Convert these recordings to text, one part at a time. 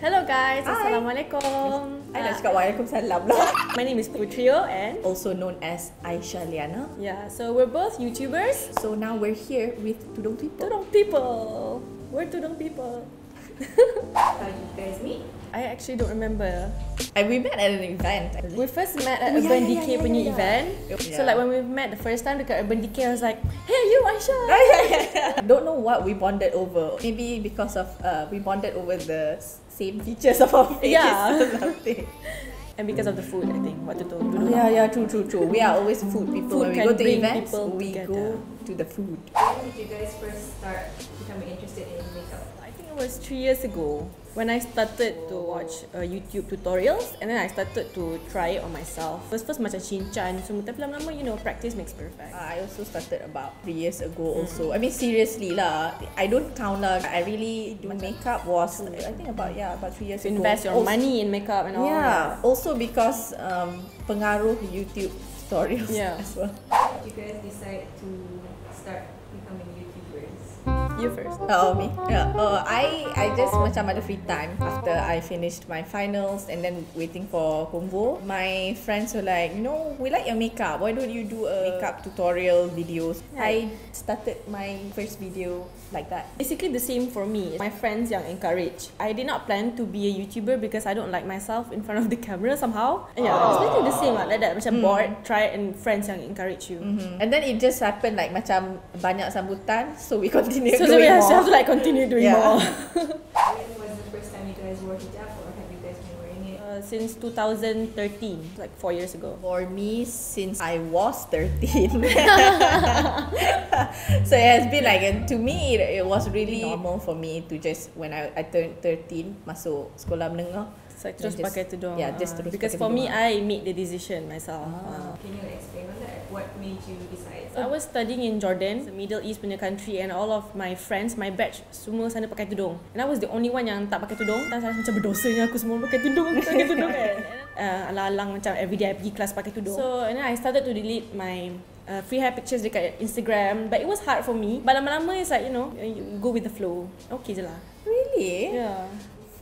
Hello guys, Hi. Assalamualaikum. I nak cakap Waalaikumsalam lah. My name is Putreeo and Also known as Aisha Liyana. yeah, so we're both YouTubers. So now we're here with TudungPeople. Tudung people. We're Tudung people. How did you guys meet? I actually don't remember. We met at an event. We first met at Oh, yeah, Urban yeah, Decay yeah, punya yeah. event. Yeah. So like when we met the first time dekat Urban Decay, I was like, hey you Aisha. Don't know what we bonded over. Maybe because of we bonded over the same features of our faces Yeah. or something. And because of the food, I think. Waktu tu dulu. Yeah, true. We are always food people. Food When we can go to bring events, people we together. go to the food. When did you guys first start becoming interested in makeup? I think it was 3 years ago when I started to watch YouTube tutorials and then I started to try it on myself. First macam cincang semua, tapi lama-lama practice makes perfect. I also started about 3 years ago also. I mean seriously lah. I don't count lah. I really do makeup was I think about 3 years To ago. invest your money in makeup and all. Yeah. Also because pengaruh YouTube tutorials Yeah. as well. How did you guys decide to start becoming YouTubers? You first. Me? Yeah. I just macam ada free time after I finished my finals and then waiting for convo. My friends were like, we like your makeup. Why don't you do a makeup tutorial videos? I started my first video like that. Basically the same for me. My friends yang encourage. I did not plan to be a YouTuber because I don't like myself in front of the camera somehow. Yeah, it's basically the same lah. Like that, macam bored, try it, and friends yang encourage you. And then it just happened like macam banyak sambutan, so we continue So doing we more. have to like continue doing Yeah. more. When was the first time you guys wore hijab, or have you guys been wearing it? Since 2013, like 4 years ago. For me, since I was 13. So it has been like, to me, it was really normal for me to just, when I turned 13, masuk sekolah menengah. So terus just- pakai tudung. yeah, just terus because pakai for me, tudung. I made the decision myself. Can you explain on that? What made you decide? I was studying in Jordan, the Middle East punya country, and all of my friends, my batch, semua sana pakai tudung. And I was the only one yang tak pakai tudung. Dan saya macam berdosanya aku semua pakai tudung kan. Alang-alang macam everyday I pergi kelas pakai tudung. So and then I started to delete my free hair pictures dekat Instagram, but it was hard for me. But lama-lama it's like, you go with the flow. Okay je lah. Really? Yeah.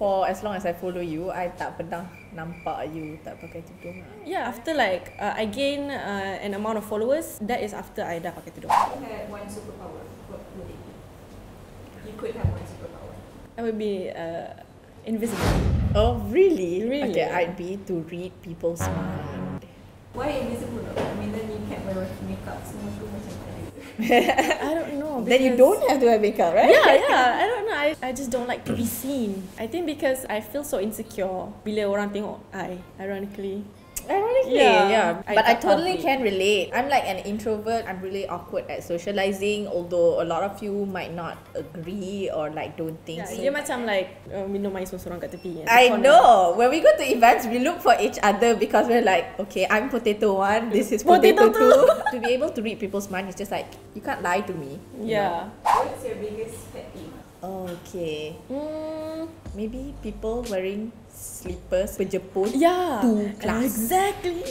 For as long as I follow you, I tak pernah nampak you tak pakai tudung. Yeah, after like I gain an amount of followers, that is after I dah pakai tudung. If you had one superpower, what would it be? You could have one superpower. I would be invisible. Oh, really? Really? Okay, I'd be to read people's mind. Why invisible though? I mean, then you can't wear makeup. Semua tu macam tak ada. I don't know. Then you because- don't have to have makeup, right? Yeah. I don't know. I just don't like to be seen. I think because I feel so insecure bila orang tengok I, ironically. Ironically, Yeah. yeah. I But I tak totally public. can relate. I'm like an introvert. I'm really awkward at socializing, although a lot of you might not agree or like don't think Yeah, so. dia macam like minum air sorang-sorang kat tepi. I know. When we go to events, we look for each other because we're like, okay, I'm potato one, this is potato, Potato two. To be able to read people's mind, it's just like, you can't lie to me. Yeah. What's your biggest pet peeve? Okay. Maybe people wearing slippers berjeput Yeah. to class. Exactly.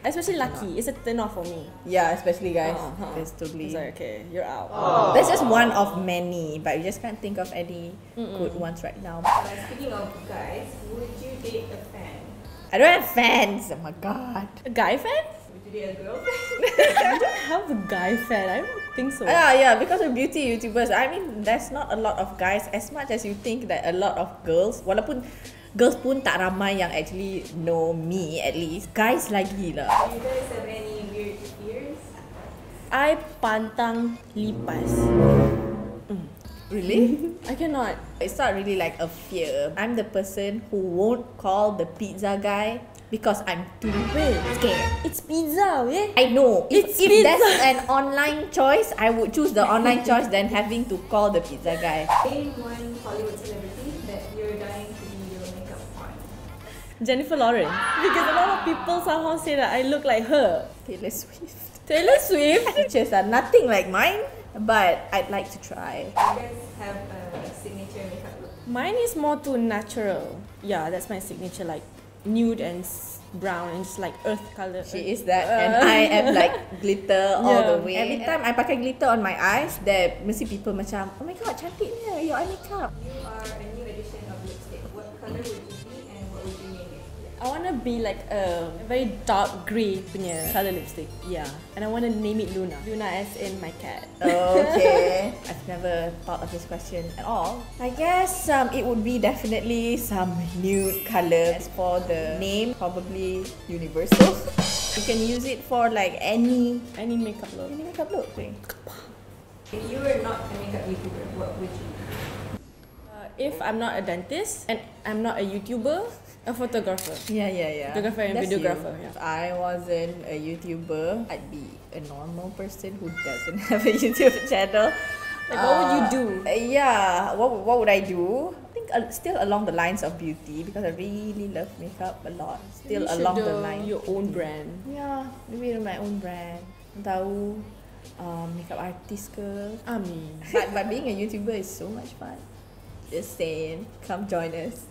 Especially lucky. It's a turn off for me. Yeah, especially guys. Uh-huh. That's totally. It's like, okay, you're out. That's just one of many, but we just can't think of any good ones right now. Speaking of guys, would you date a fan? I don't have fans. Oh my god. A guy fan? Would you date a girlfriend? I don't have a guy fan. I don't think so. Yeah, because of beauty YouTubers. I mean, there's not a lot of guys as much as you think that a lot of girls. Walaupun girls pun tak ramai yang actually know me at least. Guys lagi lah. Do you guys have any weird fears? I pantang lipas. Really? I cannot. It's not really like a fear. I'm the person who won't call the pizza guy because I'm too scared. It's pizza, yeah? I know. If It's pizza. that's an online choice, I would choose the online choice than having to call the pizza guy. Name one Hollywood celebrity that you're dying to be your makeup on. Jennifer Lawrence. Because a lot of people somehow say that I look like her. Taylor Swift. Taylor Swift? Features are nothing like mine, but I'd like to try. Do you guys have a signature makeup look? Mine is more to natural. Yeah, that's my signature, like nude and brown and just like earth color. She is that, and I am like glitter all Yeah. the way. Every time I pakai glitter on my eyes, there mesti people macam, oh my god, cantiknya your eye makeup. You are a new edition of lipstick. What color would wanna be like a very dark grey punya colour lipstick. Yeah. And I wanna name it Luna. Luna as in my cat. Okay. I've never thought of this question at all. I guess it would be definitely some nude colour. As for the name, probably universal. You can use it for like any makeup look. look. If you were not a makeup YouTuber, what would you do? If I'm not a dentist and I'm not a YouTuber, a photographer. Yeah. Photographer and That's videographer. you. Yeah. If I wasn't a YouTuber, I'd be a normal person who doesn't have a YouTube channel. Like, what would you do? Yeah, what would I do? I think still along the lines of beauty because I really love makeup a lot. Still You should along do the line. your own brand. Yeah, maybe my own brand. Tahu makeup artist ke. Amin. But being a YouTuber is so much fun. Just saying, come join us.